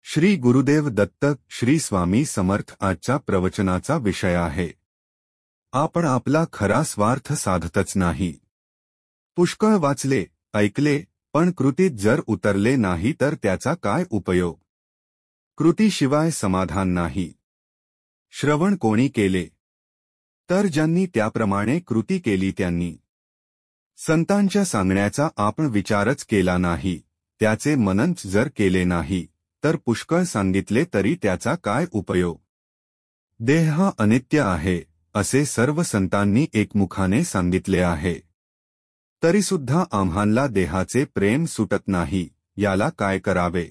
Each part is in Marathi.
श्री गुरुदेव दत्त श्री स्वामी समर्थ आजच्या प्रवचनाचा विषय आहे। आपण आपला खरा स्वार्थ साधतच नाही। पुष्कळ वाचले, ऐकले, पण कृतीत जर उतरले नाही तर त्याचा काय उपयोग? कृतीशिवाय समाधान नाही। श्रवण कोणी केले? तर ज्यांनी त्याप्रमाणे कृती केली त्यांनी। संतांच्या सांगण्याचा आपण विचारच केला नाही, त्याचे मनन जर केले नाही तर पुष्कळ सांगितले तरी त्याचा काय उपयोग? देह हा अनित्य आहे असे सर्व संतांनी एकमुखाने सांगितले आहे। तरीसुद्धा आम्हाला देहाचे प्रेम सुटत नाही, याला काय करावे?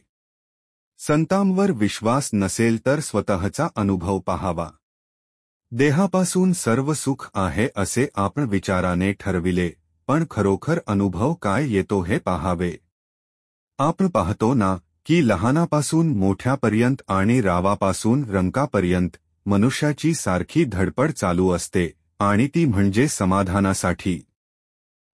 संतांवर विश्वास नसेल तर स्वतःचा अनुभव पाहावा। देहापासून सर्व सुख आहे असे आपण विचाराने ठरविले, पण खरोखर अनुभव काय येतो हे पाहावे। आपण पाहतो ना की लहानापासून मोठ्यापर्यंत आणि रावापासून रंकापर्यंत मनुष्याची सारखी धडपड चालू असते, आणि ती म्हणजे समाधानासाठी।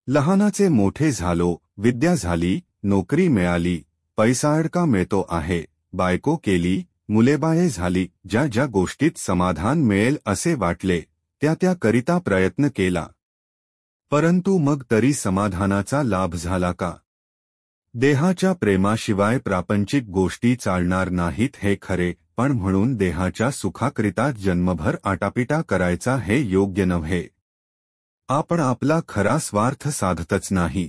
लहानाचे मोठे झालो, विद्या झाली, नोकरी मिळाली, पैसा अडका मिळतो आहे, बायको केली, मुलेबाळे झाली, ज्या ज्या गोष्टीत समाधान मिळेल असे वाटले त्या करिता प्रयत्न केला, परंतु मग तरी समाधानाचा लाभ झाला का? देहाच्या प्रेमाशिवाय प्रापंचिक गोष्टी चालणार नाहीत हे खरे, पण म्हणून देहाच्या सुखाकरिता जन्मभर आटापिटा करायचा हे योग्य नव्हे। आपण आपला खरा स्वार्थ साधतच नाही।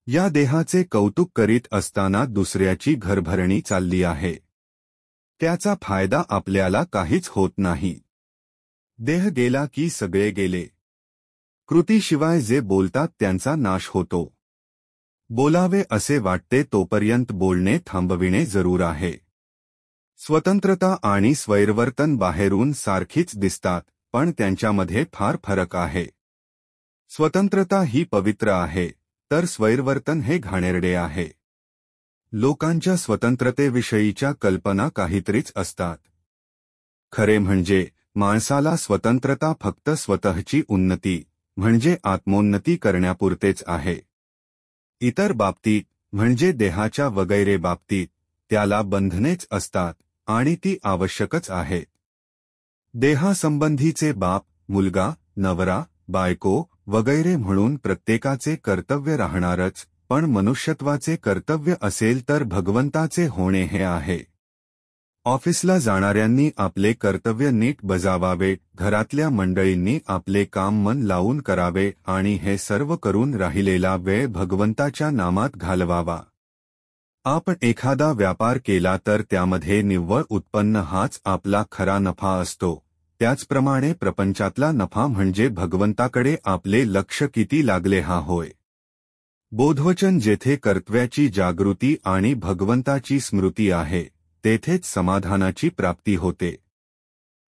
या देहाचे कौतुक करीत असताना दुसऱ्याची घरभरणी चालली आहे, त्याचा फायदा आपल्याला काहीच होत नाही। देह गेला की सगळे गेले। कृतीशिवाय जे बोलतात त्यांचा नाश होतो। बोलावे असे वाटते तोपर्यंत बोलणे थांबविणे जरूर आहे। स्वतंत्रता आणि स्वैरवर्तन बाहेरून सारखीच दिसतात, पण त्यांच्यामध्ये फार फरक आहे। स्वतंत्रता ही पवित्र आहे, तर स्वैरवर्तन हे घाणेरडे आहे। लोकांच्या स्वतंत्रतेविषयीच्या कल्पना काहीतरीच असतात। खरे म्हणजे माणसाला स्वतंत्रता फक्त स्वतःची उन्नती म्हणजे आत्मोन्नती करण्यापुरतेच आहे। इतर बाबतीत म्हणजे देहाच्या वगैरे बाबतीत त्याला बंधनेच असतात, आणि ती आवश्यकच आहेत। देहासंबंधीचे बाप, मुलगा, नवरा, बायको वगैरे म्हणून प्रत्येकाचे कर्तव्य राहणारच, पण मनुष्यत्वाचे कर्तव्य असेल तर भगवंताचे होणे हे आहे। ऑफिसला जाणाऱ्यांनी आपले कर्तव्य नीट बजावावे, घरातल्या मंडळींनी आपले काम मन लावून करावे, आणि हे सर्व करून राहिलेला वेळ भगवंताच्या नामात घालवावा। आपण एखादा व्यापार केला तर त्यामध्ये निव्वळ उत्पन्न हाच आपला खरा नफा असतो। त्याचप्रमाणे प्रपंचातला नफा म्हणजे भगवंताकडे आपले लक्ष किती लागले हा होय। बोधवचन जेथे कर्तव्याची जागृती आणि भगवंताची स्मृती आहे, तेथेच समाधानाची प्राप्ती होते।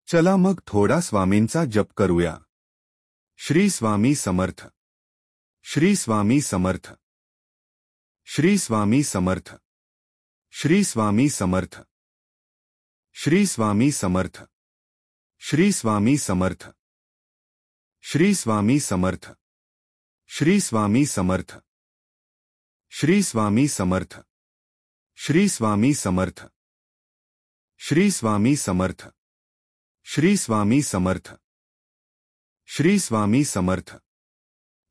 चला मग थोडा स्वामींचा जप करूया। श्री स्वामी समर्थ, श्री स्वामी समर्थ, श्री स्वामी समर्थ, श्री स्वामी समर्थ, श्री स्वामी समर्थ, श्री स्वामी समर्थ, श्री स्वामी समर्थ, श्री स्वामी समर्थ, श्री स्वामी समर्थ, श्री स्वामी समर्थ, श्री स्वामी समर्थ, श्री स्वामी समर्थ, श्री स्वामी समर्थ,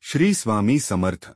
श्री स्वामी समर्थ।